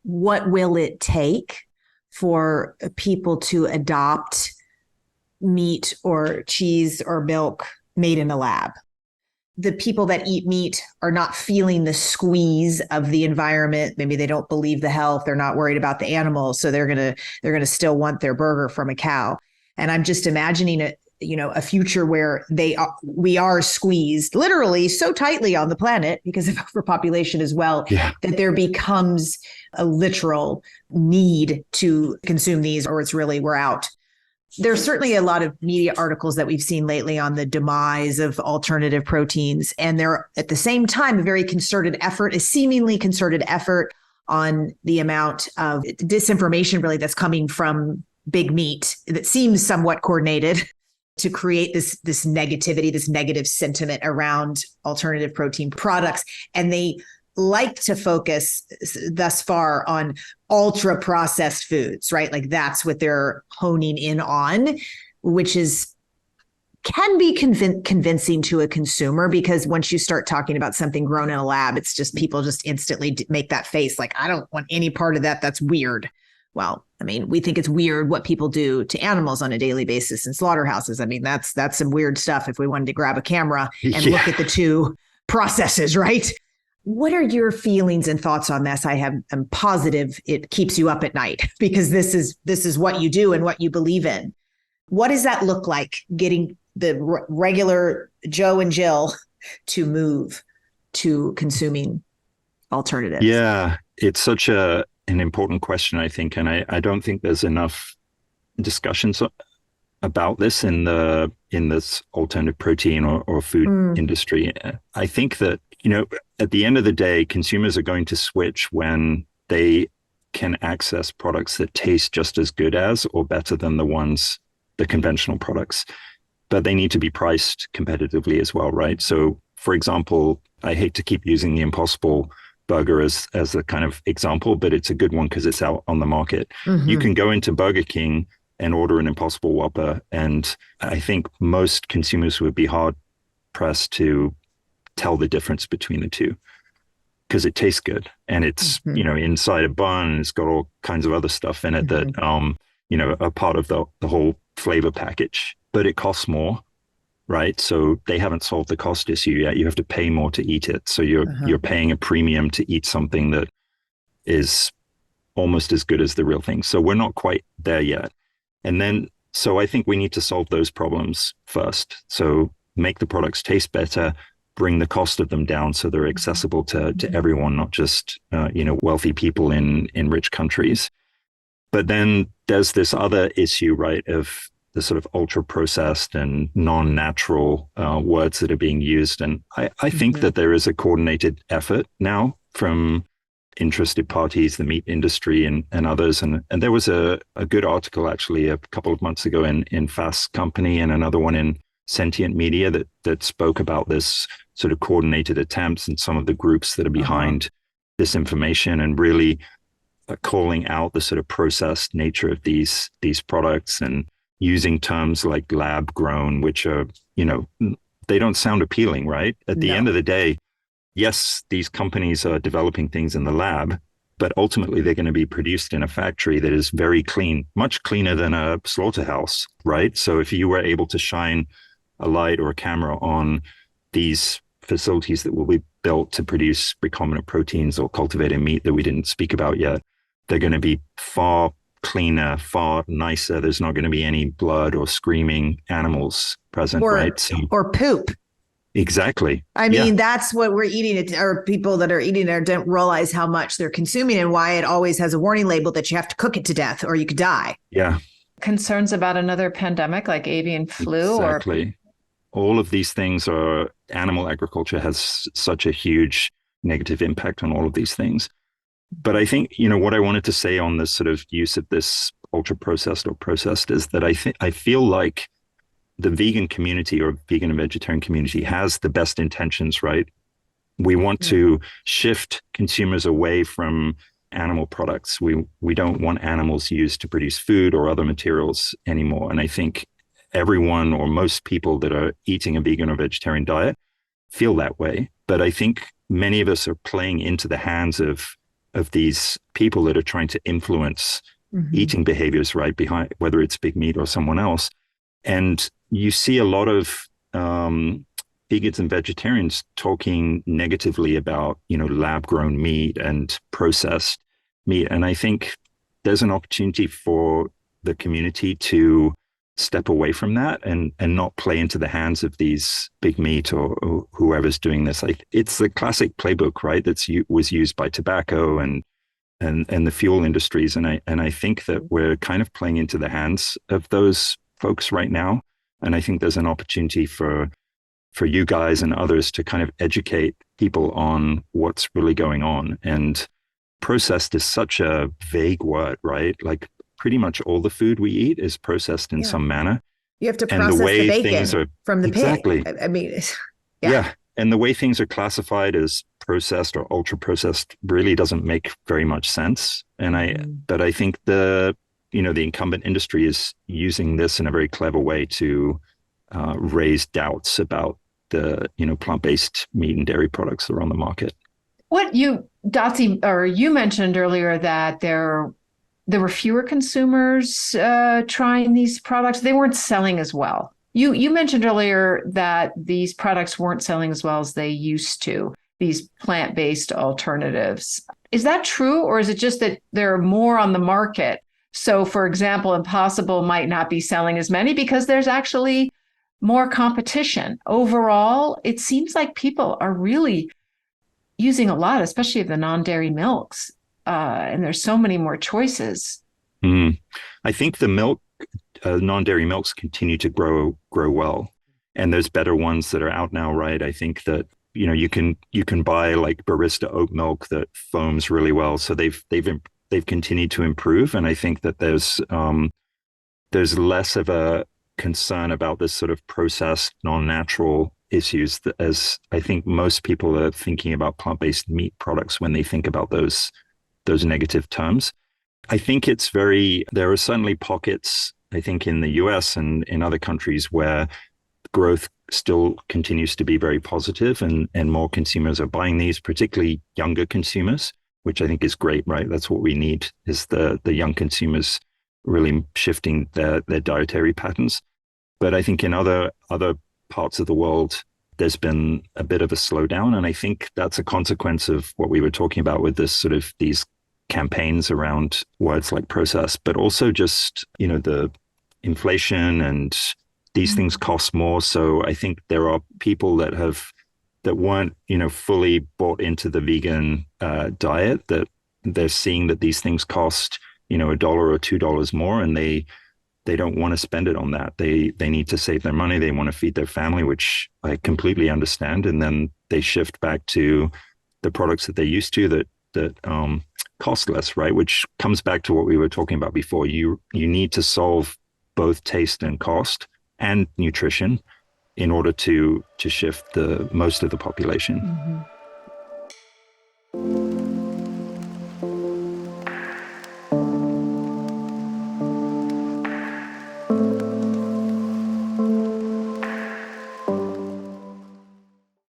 what will it take for people to adopt meat or cheese or milk made in a lab? The people that eat meat are not feeling the squeeze of the environment. Maybe they don't believe the health. They're not worried about the animals. So they're going to still want their burger from a cow. And I'm just imagining a future where we are squeezed literally so tightly on the planet because of overpopulation as well, that there becomes a literal need to consume these, or it's really, we're out. There's certainly a lot of media articles that we've seen lately on the demise of alternative proteins. And they're at the same time, a seemingly concerted effort on the amount of disinformation really that's coming from big meat that seems somewhat coordinated to create this negativity, this negative sentiment around alternative protein products. And they like to focus thus far on ultra processed foods, right? Like that's what they're honing in on, which can be convincing to a consumer, because once you start talking about something grown in a lab, it's just people just instantly make that face like, I don't want any part of that. That's weird. Well, I mean, we think it's weird what people do to animals on a daily basis in slaughterhouses. I mean, that's some weird stuff if we wanted to grab a camera and look at the two processes, right? What are your feelings and thoughts on this? I'm positive it keeps you up at night because this is what you do and what you believe in. What does that look like, getting the regular Joe and Jill to move to consuming alternatives? Yeah, it's such an important question, I think. And I don't think there's enough discussions about this in this alternative protein or food industry. I think that, at the end of the day, consumers are going to switch when they can access products that taste just as good as or better than the conventional products. But they need to be priced competitively as well, right? So, for example, I hate to keep using the Impossible Burger as a kind of example, but it's a good one because it's out on the market. You can go into Burger King and order an Impossible Whopper, and I think most consumers would be hard pressed to tell the difference between the two because it tastes good and it's inside a bun and it's got all kinds of other stuff in it that are part of the whole flavor package, but it costs more, right? So they haven't solved the cost issue yet. You have to pay more to eat it, so you're paying a premium to eat something that is almost as good as the real thing. So we're not quite there yet. And then, so I think we need to solve those problems first. So make the products taste better, bring the cost of them down so they're accessible to everyone, not just, wealthy people in rich countries. But then there's this other issue, right, of the sort of ultra processed and non-natural words that are being used. And I think that there is a coordinated effort now from interested parties, the meat industry and others. And there was a good article actually a couple of months ago in Fast Company and another one in Sentient Media that spoke about this sort of coordinated attempts and some of the groups that are behind this information and really calling out the sort of processed nature of these products and using terms like lab grown, which are, they don't sound appealing, right? At the end of the day, yes, these companies are developing things in the lab, but ultimately they're going to be produced in a factory that is very clean, much cleaner than a slaughterhouse, right? So if you were able to shine a light or a camera on these facilities that will be built to produce recombinant proteins or cultivated meat that we didn't speak about yet, they're going to be far cleaner, far nicer. There's not going to be any blood or screaming animals present, right? Or poop. Exactly. I mean, that's what we're eating. Or people that are eating it don't realize how much they're consuming and why it always has a warning label that you have to cook it to death or you could die. Yeah. Concerns about another pandemic like avian flu. Exactly. All of these things animal agriculture has such a huge negative impact on all of these things. But I think, what I wanted to say on this sort of use of this ultra processed or processed is that I feel like the vegan community or vegan and vegetarian community has the best intentions, right? We want to shift consumers away from animal products. We don't want animals used to produce food or other materials anymore. And I think everyone or most people that are eating a vegan or vegetarian diet feel that way. But I think many of us are playing into the hands of of these people that are trying to influence eating behaviors, right, behind whether it's big meat or someone else. And you see a lot of vegans and vegetarians talking negatively about, lab-grown meat and processed meat. And I think there's an opportunity for the community to step away from that and not play into the hands of these big meat or whoever's doing this. Like, it's the classic playbook, right? Was used by tobacco and the fuel industries. And I think that we're kind of playing into the hands of those folks right now. And I think there's an opportunity for you guys and others to kind of educate people on what's really going on. And processed is such a vague word, right? Like, pretty much all the food we eat is processed in some manner. You have to and process the way the bacon things are from the exactly. pig. I mean, yeah. And the way things are classified as processed or ultra processed really doesn't make very much sense. But I think the incumbent industry is using this in a very clever way to raise doubts about the plant-based meat and dairy products that are on the market. Dotsie, or you mentioned earlier that there were fewer consumers trying these products. They weren't selling as well. You mentioned earlier that these products weren't selling as well as they used to, these plant-based alternatives. Is that true, or is it just that there are more on the market? So, for example, Impossible might not be selling as many because there's actually more competition. Overall, it seems like people are really using a lot, especially of the non-dairy milks. And there's so many more choices. I think the non-dairy milks continue to grow well, and there's better ones that are out now, right? I think that you can buy like barista oat milk that foams really well, so they've continued to improve, and I think that there's less of a concern about this sort of processed, non-natural issues as I think most people are thinking about plant-based meat products when they think about those negative terms. I think there are certainly pockets, I think, in the US and in other countries where growth still continues to be very positive and more consumers are buying these, particularly younger consumers, which I think is great, right? That's what we need, is the young consumers really shifting their dietary patterns. But I think in other parts of the world, there's been a bit of a slowdown. And I think that's a consequence of what we were talking about with this sort of these campaigns around words like process, but also just, the inflation and these things cost more. So I think there are people that weren't, fully bought into the vegan diet, that they're seeing that these things cost, $1 or $2 more, and they don't want to spend it on that. They need to save their money. They want to feed their family, which I completely understand. And then they shift back to the products that they used to that cost less, right? Which comes back to what we were talking about before. You need to solve both taste and cost and nutrition in order to shift the most of the population.